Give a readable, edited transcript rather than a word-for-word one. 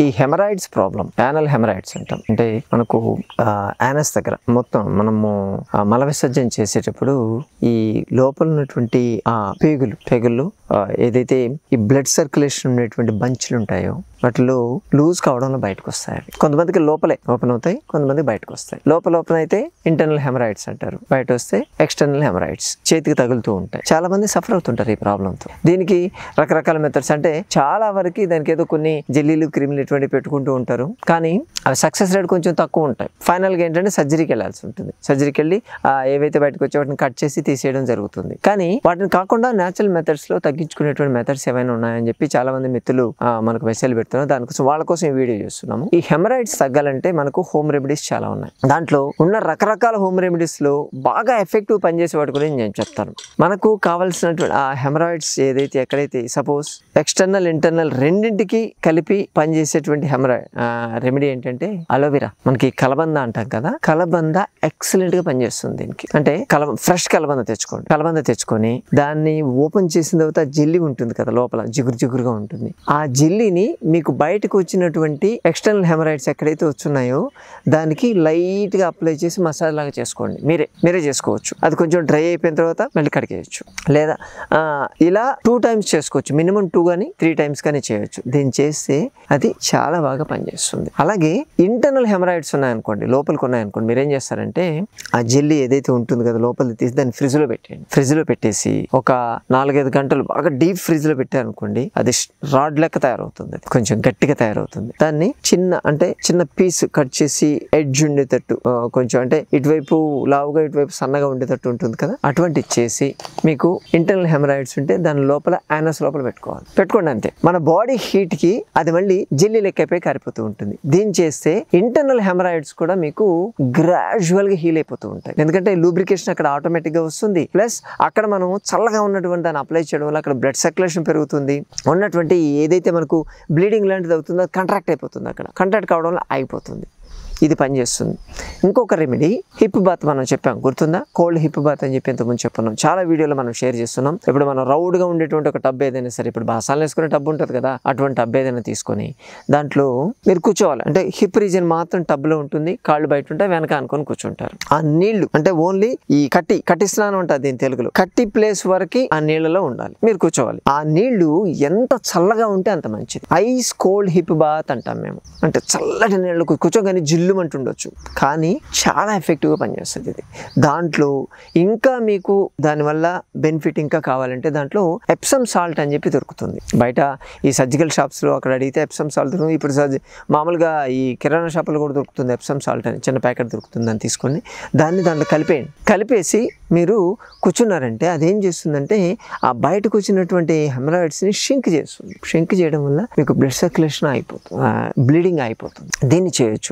ఈ haemorrhoids problem, anal haemorrhoids అంటాం. అంటే మనకు యానస్ దగ్గర మొత్తం మనము మల విసర్జన చేసేటప్పుడు ఈ లోపల ఉన్నటువంటి పేగులు ఏదైతే ఈ బ్లడ్ సర్క్యులేషన్ ఉన్నటువంటి బంచులు ఉంటాయో వాటిలో లూజ్ కావడంలో బయటకు వస్తాయి. కొంతమందికి లోపలే ఓపెన్ అవుతాయి, కొంతమంది బయటకు వస్తాయి. లోపల అయితే ఇంటర్నల్ హెమరాయిడ్స్ అంటారు, బయట వస్తే ఎక్స్టర్నల్ హెమరాయిడ్స్, చేతికి తగులుతూ ఉంటాయి. చాలా మంది సఫర్ అవుతుంటారు ఈ ప్రాబ్లంతో. దీనికి రకరకాల మెథడ్స్, అంటే చాలా వరకు దానికి ఏదో కొన్ని జెల్లీలు క్రీములు ఇటువంటి పెట్టుకుంటూ ఉంటారు, కానీ అవి సక్సెస్ రేట్ కొంచెం తక్కువ ఉంటాయి. ఫైనల్గా ఏంటంటే సర్జరీకి వెళ్ళాల్సి ఉంటుంది. సర్జరీకి వెళ్ళి ఏవైతే బయటకు వచ్చే వాటిని కట్ చేసి తీసేయడం జరుగుతుంది. కానీ వాటిని కాకుండా న్యాచురల్ మెథడ్స్ లో తగ్గించుకునేటువంటి మెథడ్స్ ఏమైనా ఉన్నాయని చెప్పి చాలా మంది మిత్రులు మనకు మెసేజ్ పెడుతున్నారు. దానికోసం వాళ్ళ కోసం ఈ వీడియో చేస్తున్నాము. ఈ హెమరాయిడ్స్ తగ్గాలంటే మనకు హోమ్ రెమెడీస్ చాలా ఉన్నాయి. దాంట్లో ఉన్న రకరకాల హోమ్ రెమెడీస్ లో బాగా ఎఫెక్టివ్ పనిచేసే వాటి గురించి నేను చెప్తాను. మనకు కావాల్సినటువంటి ఆ హెమరాయిడ్స్ ఏదైతే ఎక్కడైతే సపోజ్ ఎక్స్టర్నల్ ఇంటర్నల్ రెండింటికి కలిపి పనిచేసేటువంటి రెమెడీ ఏంటంటే అలోవెరా. మనకి కలబంద అంటాం కదా, కలబంద ఎక్సలెంట్ గా పనిచేస్తుంది దీనికి. అంటే ఫ్రెష్ కలబంద తెచ్చుకొని దాన్ని ఓపెన్ చేసిన తర్వాత జెల్లీ ఉంటుంది కదా లోపల, జిగురుగా ఉంటుంది. ఆ జెల్లీని మీకు బయటకు వచ్చినటువంటి ఎక్స్టర్నల్ హెమరాయిడ్స్ ఎక్కడైతే వచ్చున్నాయో దానికి లైట్ గా అప్లై చేసి మసాజ్ లాగా చేసుకోండి. మీరే చేసుకోవచ్చు. అది కొంచెం డ్రై అయిపోయిన తర్వాత మళ్ళీ కడిగేయచ్చు. లేదా ఇలా 2 times చేసుకోవచ్చు, మినిమం 2 కానీ 3 times కానీ చేయొచ్చు. దీన్ని చేస్తే అది చాలా బాగా పనిచేస్తుంది. అలాగే ఇంటర్నల్ హెమరాయిడ్స్ ఉన్నాయనుకోండి, లోపలికి ఉన్నాయనుకోండి, మీరేం చేస్తారంటే ఆ జెల్లీ ఏదైతే ఉంటుంది కదా లోపలికి తీసి దాన్ని ఫ్రిడ్జ్ లో పెట్టేయండి. ఫ్రిడ్జ్ లో పెట్టేసి ఒక 4-5 గంటలు బాగా డీప్ ఫ్రిడ్జ్ లో పెట్టారనుకోండి, అది రాడ్ లెక్క తయారవుతుంది, కొంచెం గట్టిగా తయారవుతుంది. దాన్ని చిన్న పీస్ కట్ చేసి ఎడ్జ్ ఉండేటట్టు, కొంచెం అంటే ఇటువైపు లావుగా ఇటువైపు సన్నగా ఉండేటట్టు ఉంటుంది కదా, అటువంటి చేసి మీకు ఇంటర్నల్ హెమరాయిడ్స్ ఉంటే దాని లోపల యానస్ లోపల పెట్టుకోండి అంతే. మన బాడీ హీట్ కి అది మళ్ళీ జెల్లీ లెక్కపై కారిపోతూ ఉంటుంది. దీన్ని చేస్తే ఇంటర్నల్ హెమరాయిడ్స్ కూడా మీకు గ్రాడ్యువల్ గా హీల్ అయిపోతూ ఉంటాయి. ఎందుకంటే లూబ్రికేషన్ అక్కడ ఆటోమేటిక్ గా వస్తుంది. ప్లస్ అక్కడ మనం చల్లగా ఉన్నటువంటి దాన్ని అప్లై చేయడం వల్ల అక్కడ బ్లడ్ సర్క్యులేషన్ పెరుగుతుంది. ఉన్నటువంటి ఏదైతే మనకు బ్లీడింగ్ లాంటిది అవుతుందో కంట్రాక్ట్ అయిపోతుంది, అక్కడ కంట్రాక్ట్ కావడం వల్ల ఆగిపోతుంది. ఇది పనిచేస్తుంది. ఇంకొక రెమెడీ హిప్ బాత్ మనం చెప్పాం, గుర్తుందా? కోల్డ్ హిప్ బాత్ అని చెప్పి ఇంతకుముందు చెప్పున్నాం, చాలా వీడియోలో మనం షేర్ చేస్తున్నాం. ఇప్పుడు మనం రౌడ్ గా ఉండేటువంటి ఒక టబ్ ఏదైనా సరే, ఇప్పుడు బాసాలు వేసుకునే టబ్ ఉంటుంది కదా, అటువంటి టబ్ ఏదైనా తీసుకొని దాంట్లో మీరు కూర్చోవాలి. అంటే హిప్ రీజన్ మాత్రం టబ్ లో ఉంటుంది, కాళ్ళు బయట ఉంటే వెనక అనుకొని కూర్చుంటారు. ఆ నీళ్లు అంటే ఓన్లీ ఈ కట్టి స్నానం ఉంటుంది దీని తెలుగులో, కట్టి ప్లేస్ వరకు ఆ నీళ్లలో ఉండాలి, మీరు కూర్చోవాలి. ఆ నీళ్లు ఎంత చల్లగా ఉంటే అంత మంచిది. ఐస్ కోల్డ్ హిప్ బాత్ అంటాం మేము. అంటే చల్లటి నీళ్ళు కూర్చోగానే జిల్లు అంటుండొచ్చు, కానీ చాలా ఎఫెక్టివ్గా పనిచేస్తుంది ఇది. దాంట్లో ఇంకా మీకు దానివల్ల బెనిఫిట్ ఇంకా కావాలంటే దాంట్లో ఎప్సమ్ సాల్ట్ అని చెప్పి దొరుకుతుంది. బయట ఈ సర్జికల్ షాప్స్లో అక్కడ అడిగితే ఎప్సమ్ సాల్ట్ దొరుకుతుంది. ఇప్పుడు మామూలుగా ఈ కిరాణా షాపులో కూడా దొరుకుతుంది ఎప్సమ్ సాల్ట్ అని, చిన్న ప్యాకెట్ దొరుకుతుంది. దాన్ని తీసుకొని దాంట్లో కలిపేసి మీరు కూర్చున్నారంటే అదేం చేస్తుందంటే ఆ బయటకు వచ్చినటువంటి హెమరాయిడ్స్ని షింక్ చేస్తుంది. షింక్ చేయడం వల్ల మీకు బ్లడ్ సర్క్యులేషన్ అయిపోతుంది, బ్లీడింగ్ అయిపోతుంది. దీన్ని చేయొచ్చు.